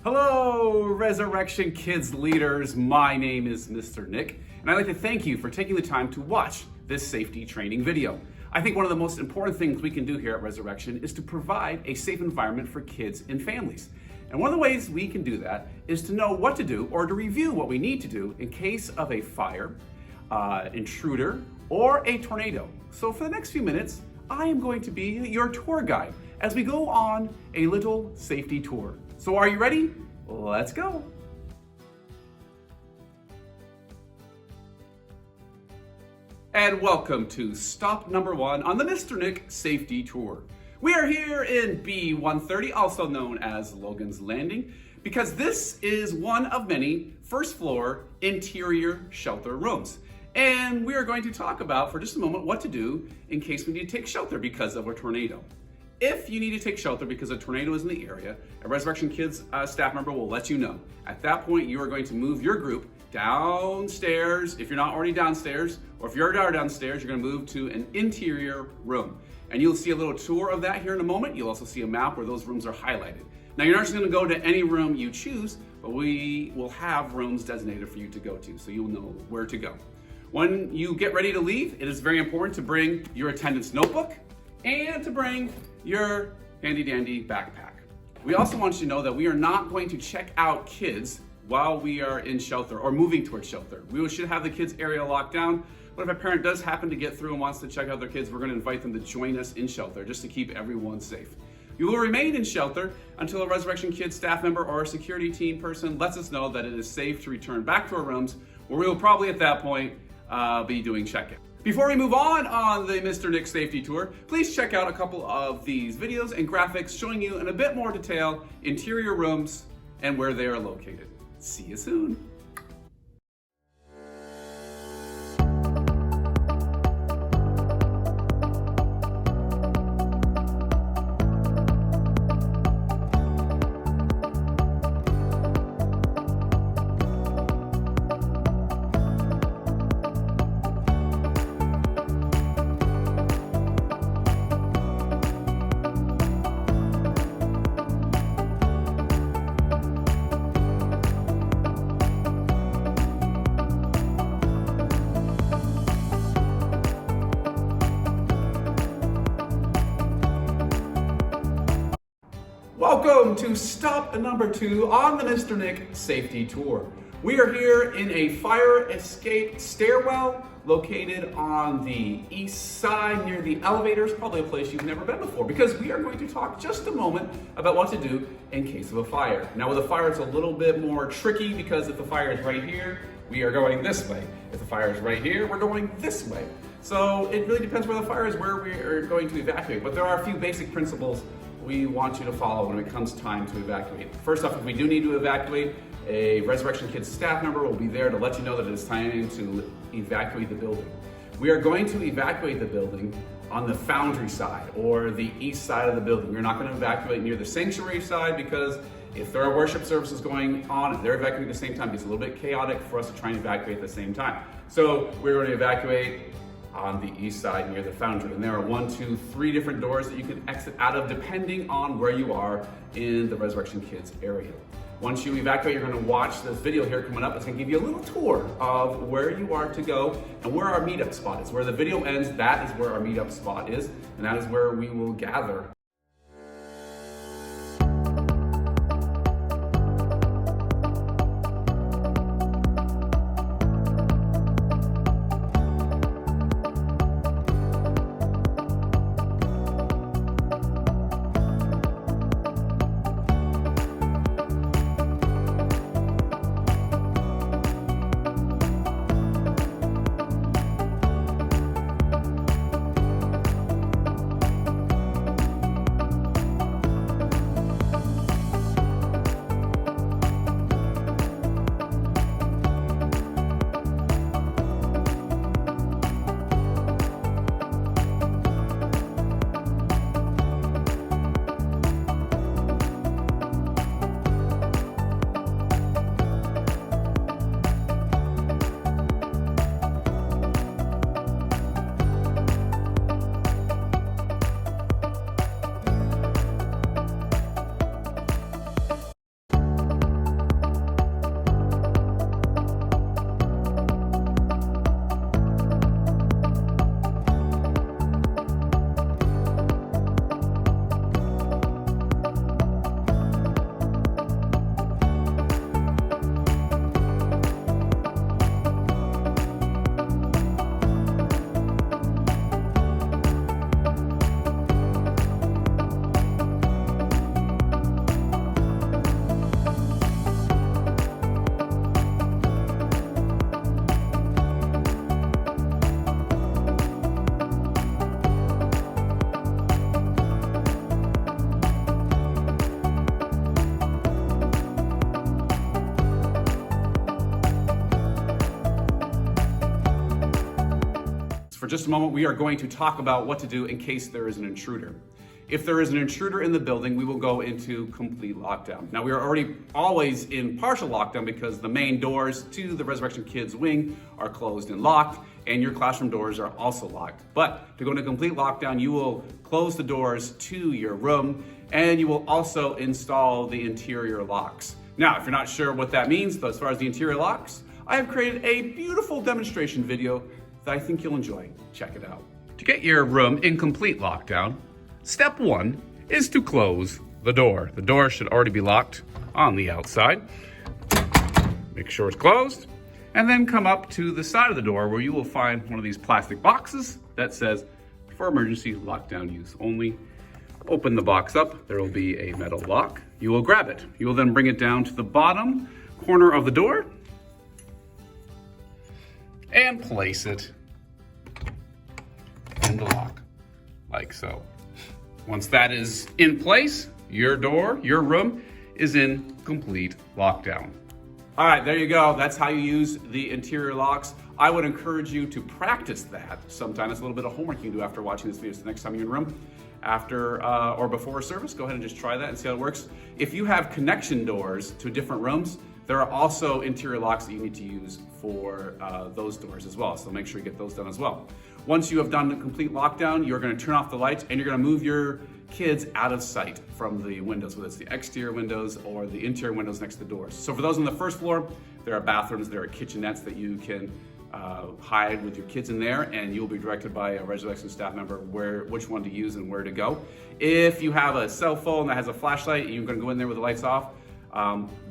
Hello, Resurrection Kids leaders. My name is Mr. Nick, and I'd like to thank you for taking the time to watch this safety training video. I think one of the most important things we can do here at Resurrection is to provide a safe environment for kids and families. And one of the ways we can do that is to know what to do or to review what we need to do in case of a fire, intruder, or a tornado. So for the next few minutes, I am going to be your tour guide as we go on a little safety tour. So are you ready? Let's go. And welcome to stop number 1 on the Mr. Nick Safety Tour. We are here in B130, also known as Logan's Landing, because this is one of many first floor interior shelter rooms. And we are going to talk about, for just a moment, what to do in case we need to take shelter because of a tornado. If you need to take shelter because a tornado is in the area, a Resurrection Kids staff member will let you know. At that point, you are going to move your group downstairs, if you're not already downstairs, or if you're already downstairs, you're going to move to an interior room. And you'll see a little tour of that here in a moment. You'll also see a map where those rooms are highlighted. Now, you're not just going to go to any room you choose, but we will have rooms designated for you to go to, so you'll know where to go. When you get ready to leave, it is very important to bring your attendance notebook and to bring your handy dandy backpack. We also want you to know that we are not going to check out kids while we are in shelter or moving towards shelter. We should have the kids area locked down, but if a parent does happen to get through and wants to check out their kids, we're going to invite them to join us in shelter just to keep everyone safe. You will remain in shelter until a Resurrection Kids staff member or a security team person lets us know that it is safe to return back to our rooms, where we will probably at that point be doing check-in. Before we move on the Mr. Nick Safety Tour, please check out a couple of these videos and graphics showing you in a bit more detail interior rooms and where they are located. See you soon. Welcome to stop number 2 on the Mr. Nick Safety Tour. We are here in a fire escape stairwell located on the east side near the elevators, probably a place you've never been before, because we are going to talk just a moment about what to do in case of a fire. Now with a fire, it's a little bit more tricky because if the fire is right here, we are going this way. If the fire is right here, we're going this way. So it really depends where the fire is, where we are going to evacuate. But there are a few basic principles we want you to follow when it comes time to evacuate. First off, if we do need to evacuate, a Resurrection Kids staff member will be there to let you know that it is time to evacuate the building. We are going to evacuate the building on the foundry side or the east side of the building. We're not going to evacuate near the sanctuary side because if there are worship services going on and they're evacuating at the same time, it's a little bit chaotic for us to try and evacuate at the same time. So we're going to evacuate on the east side near the foundry. And there are 1, 2, 3 different doors that you can exit out of depending on where you are in the Resurrection Kids area. Once you evacuate, you're going to watch this video here coming up. It's going to give you a little tour of where you are to go and where our meetup spot is. Where the video ends, that is where our meetup spot is, and that is where we will gather. just a moment, we are going to talk about what to do in case there is an intruder. If there is an intruder in the building, we will go into complete lockdown. Now, we are already always in partial lockdown because the main doors to the Resurrection Kids wing are closed and locked, and your classroom doors are also locked. But to go into complete lockdown, you will close the doors to your room, and you will also install the interior locks. Now, if you're not sure what that means, but as far as the interior locks, I have created a beautiful demonstration video that I think you'll enjoy. Check it out. To get your room in complete lockdown, step one is to close the door. The door should already be locked on the outside. Make sure it's closed, and then come up to the side of the door where you will find one of these plastic boxes that says, for emergency lockdown use only. Open the box up, there will be a metal lock. You will grab it. You will then bring it down to the bottom corner of the door and place it in the lock, like so. Once that is in place, your door, your room is in complete lockdown. All right, there you go. That's how you use the interior locks. I would encourage you to practice that sometime. It's a little bit of homework you can do after watching this video. So the next time you're in a room, after or before a service, go ahead and just try that and see how it works. If you have connection doors to different rooms, there are also interior locks that you need to use for those doors as well. So make sure you get those done as well. Once you have done the complete lockdown, you're going to turn off the lights and you're going to move your kids out of sight from the windows, whether it's the exterior windows or the interior windows next to the doors. So for those on the first floor, there are bathrooms, there are kitchenettes that you can hide with your kids in there, and you'll be directed by a Resurrection staff member which one to use and where to go. If you have a cell phone that has a flashlight and you're going to go in there with the lights off,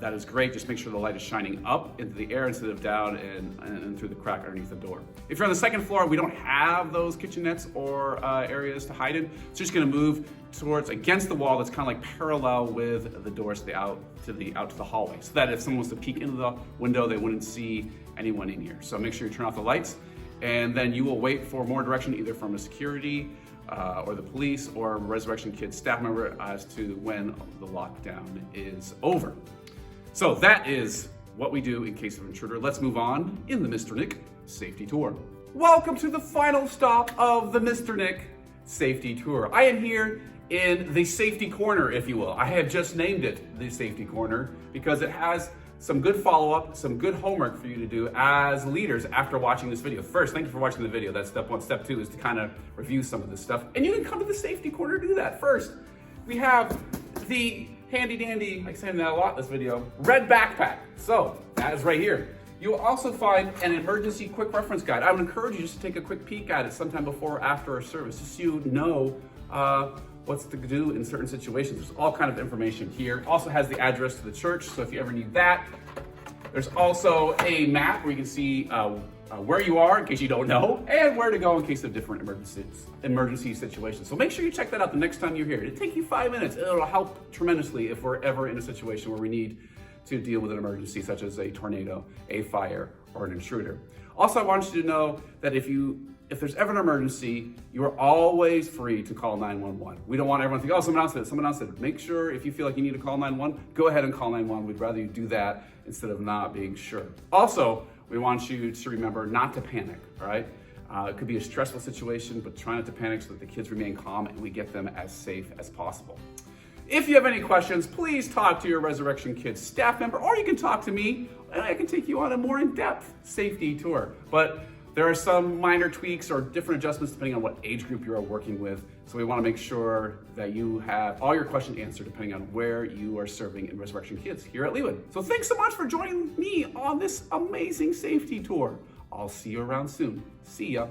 that is great. Just make sure the light is shining up into the air instead of down and through the crack underneath the door. If you're on the second floor, we don't have those kitchenettes or areas to hide in. So just going to move towards against the wall that's kind of like parallel with the doors out to the hallway, so that if someone was to peek into the window, they wouldn't see anyone in here. So make sure you turn off the lights, and then you will wait for more direction either from a security or the police or Resurrection Kids staff member as to when the lockdown is over. So that is what we do in case of intruder. Let's move on in the Mr. Nick Safety Tour. Welcome to the final stop of the Mr. Nick Safety Tour. I am here in the safety corner, if you will. I have just named it the safety corner because it has some good follow-up, some good homework for you to do as leaders after watching this video. First, thank you for watching the video. That's step one. Step two is to kind of review some of this stuff. And you can come to the safety corner to do that. First, we have the handy dandy, I say that a lot in this video, red backpack. So that is right here. You will also find an emergency quick reference guide. I would encourage you just to take a quick peek at it sometime before or after our service, just so you know what's to do in certain situations. There's all kind of information here. Also has the address to the church, so if you ever need that. There's also a map where you can see where you are in case you don't know, and where to go in case of different emergency situations. So make sure you check that out the next time you're here. It'll take you 5 minutes. It'll help tremendously if we're ever in a situation where we need to deal with an emergency such as a tornado, a fire, or an intruder. Also, I want you to know that if there's ever an emergency, you are always free to call 911. We don't want everyone to think, oh, someone else did it. Make sure if you feel like you need to call 911, go ahead and call 911. We'd rather you do that instead of not being sure. Also, we want you to remember not to panic, all right? It could be a stressful situation, but try not to panic so that the kids remain calm and we get them as safe as possible. If you have any questions, please talk to your Resurrection Kids staff member, or you can talk to me, and I can take you on a more in-depth safety tour. But there are some minor tweaks or different adjustments depending on what age group you are working with. So we want to make sure that you have all your questions answered depending on where you are serving in Resurrection Kids here at LWD. So thanks so much for joining me on this amazing safety tour. I'll see you around soon. See ya.